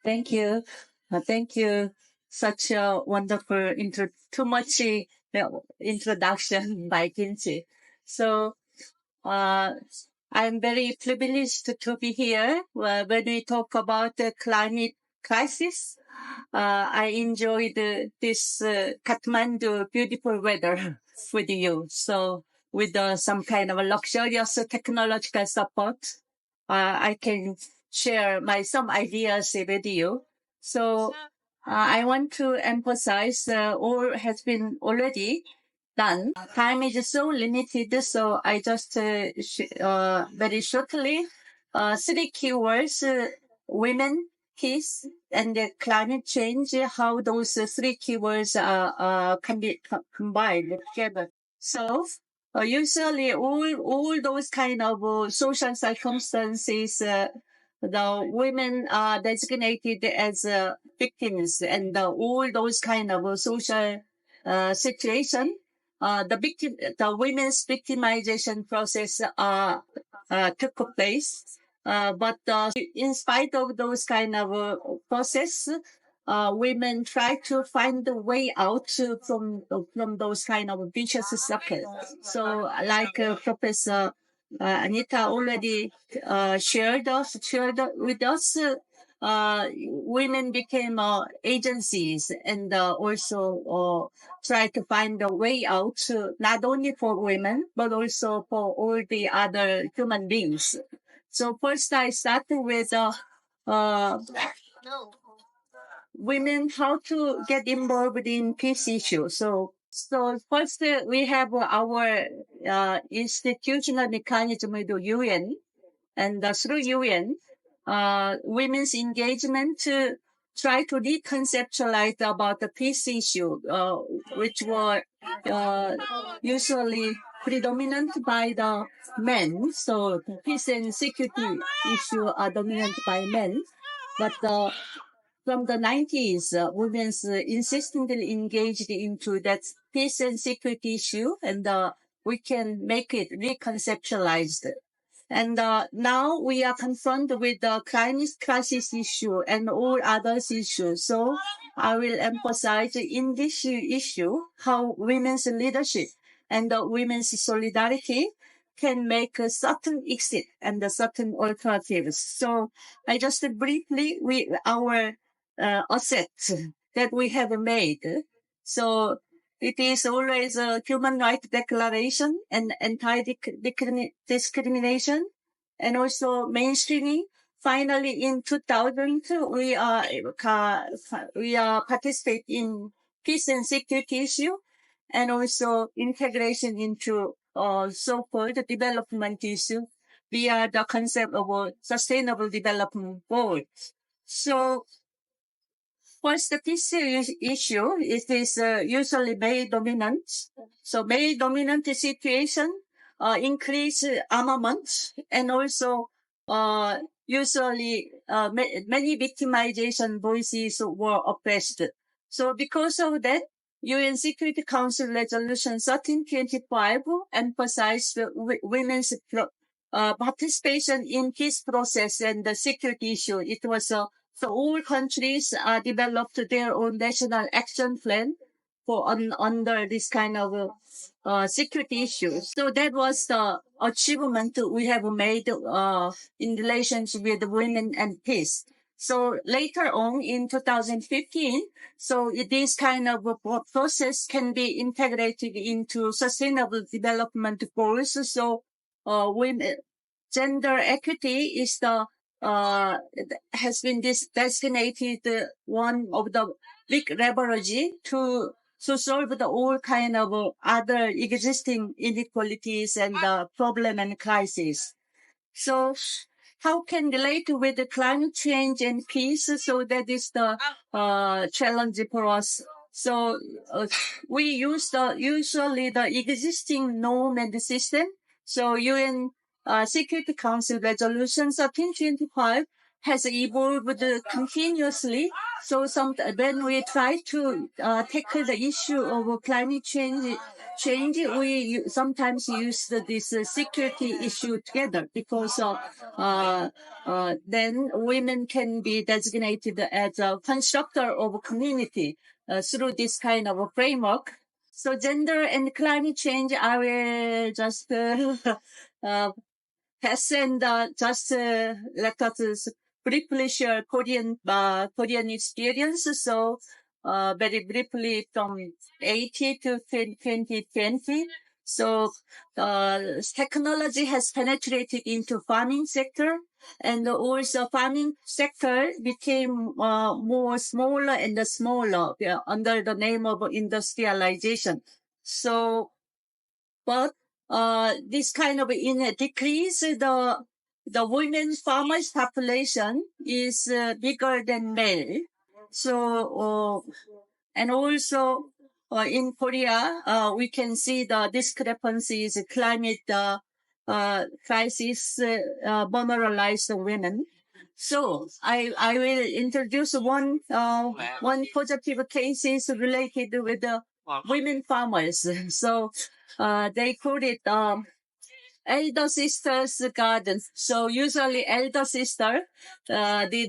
Thank you. Thank you. Such a wonderful too much introduction by Kinchi. So, uh, I'm very privileged to be here when we talk about the climate crisis. I enjoyed this Kathmandu beautiful weather with you. So with some kind of a luxurious technological support, I can share some ideas with you. So I want to emphasize all has been already done. Time is so limited, so I just very shortly three keywords: women, peace, and climate change. How those three keywords can be combined together. So usually all those kind of social circumstances. The women are designated as victims, and all those kind of social situation the women's victimization process took place. But in spite of those kind of process, women try to find a way out from those kind of vicious circles. So, like Professor Anita already shared with us. Women became agencies and also try to find a way out, not only for women, but also for all the other human beings. So first I started with uh, women, how to get involved in peace issues. So first we have our institutional mechanism with the UN, and through UN, women's engagement to try to reconceptualize about the peace issue, which were usually predominant by the men. So peace and security issue are dominant by men. But from the 90s, women's insistently engaged into that peace and security issue, and we can make it reconceptualized. And now we are confronted with the climate crisis issue and all other issues. So I will emphasize in this issue how women's leadership and women's solidarity can make a certain exit and a certain alternatives. So I just briefly our assets that we have made. So it is always a human rights declaration and anti-discrimination and also mainstreaming. Finally, in 2000, we are participate in peace and security issue and also integration into so-called development issue via the concept of a sustainable development goal. So first, the peace issue is usually male dominant. So male dominant situation increase armament and also usually many victimization voices were oppressed. So because of that, UN Security Council Resolution 1325 emphasized women's participation in peace process and the security issue. It was so all countries developed their own national action plan for under this kind of security issues. So that was the achievement we have made in relations with women and peace. So later on in 2015, so this kind of process can be integrated into sustainable development goals. So women, gender equity is the has been designated one of the big leverage to solve the all kind of other existing inequalities and problem and crisis. So how can relate with the climate change and peace? So that is the challenge for us. So we use usually the existing norm and system. So UN Security Council Resolution 1325 has evolved continuously. So when we try to tackle the issue of climate change, we sometimes use this security issue together because then women can be designated as a constructor of community through this kind of a framework. So gender and climate change, I will just pass and just let us briefly share Korean experience. So very briefly from 80 to 2020. So technology has penetrated into farming sector, and also farming sector became more smaller and smaller under the name of industrialization. So, but this kind of in decrease the women farmers population is bigger than male. So and also in Korea we can see the discrepancies climate crisis vulnerabilize the women. So I will introduce one positive cases related with the women farmers. So they call it elder sister's garden. So usually elder sister they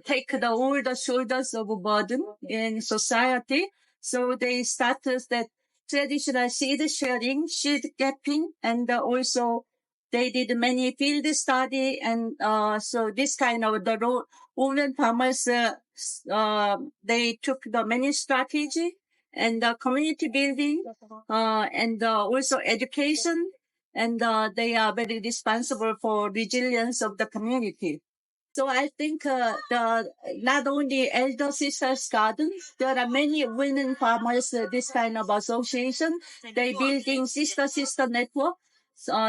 take the older shoulders of burden in society. So they started that traditional seed sharing, seed gapping, and also they did many field study, and so this kind of the women farmers they took the many strategy and community building and also education, and they are very responsible for resilience of the community. So I think not only elder sisters garden, there are many women farmers. This kind of association, they building sister network.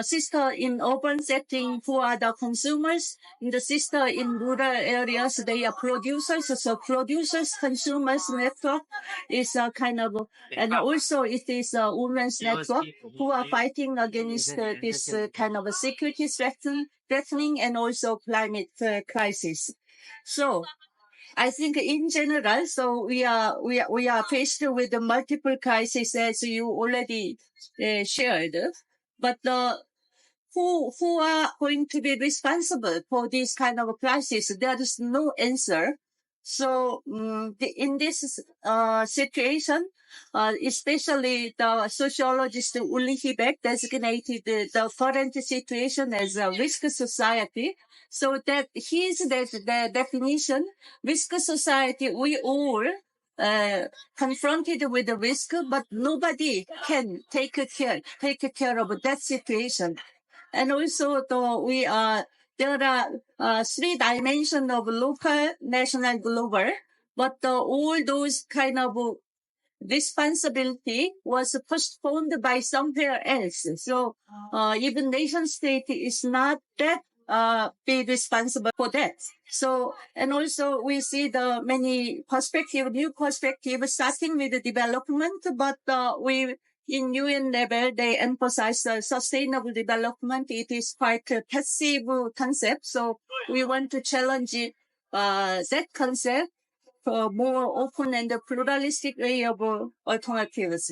Sister in urban setting who are the consumers, in the sister in rural areas they are producers. So producers consumers network is a kind of, and also it is a women's network who are fighting against this kind of a security threatening and also climate crisis. So I think in general, so we are faced with the multiple crises as you already shared, but who are going to be responsible for this kind of crisis? There is no answer. So in this situation, especially the sociologist Uli Hibek designated the current situation as a risk society. So that the definition, risk society, we all confronted with the risk, but nobody can take care of that situation. And also, there are three dimensions of local, national, global, but all those kind of responsibility was postponed by somewhere else. So even nation state is not that be responsible for that. So, and also we see the many new perspective starting with the development, but we in UN level, they emphasize sustainable development. It is quite a passive concept. So we want to challenge that concept for more open and pluralistic way of alternatives.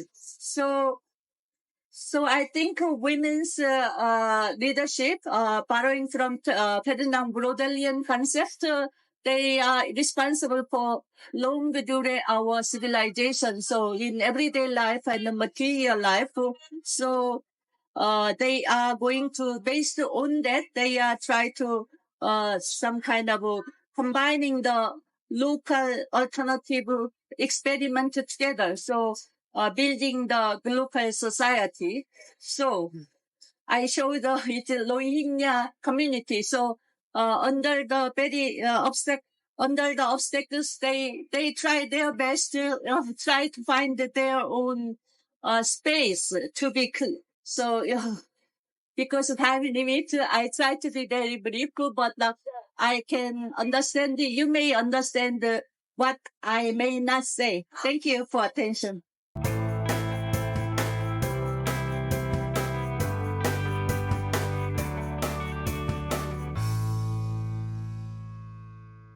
So I think women's leadership, borrowing from Ferdinand Brodelian concept, they are responsible for long during our civilization. So in everyday life and the material life, so they are going to, based on that, they are try to some kind of combining the local alternative experiment together. So building the local society. So I show the it's Rohingya community. So under the very under the obstacles, they try their best to try to find their own space to be. So because of time limit, I try to be very brief, but I can understand. You may understand what I may not say. Thank you for attention.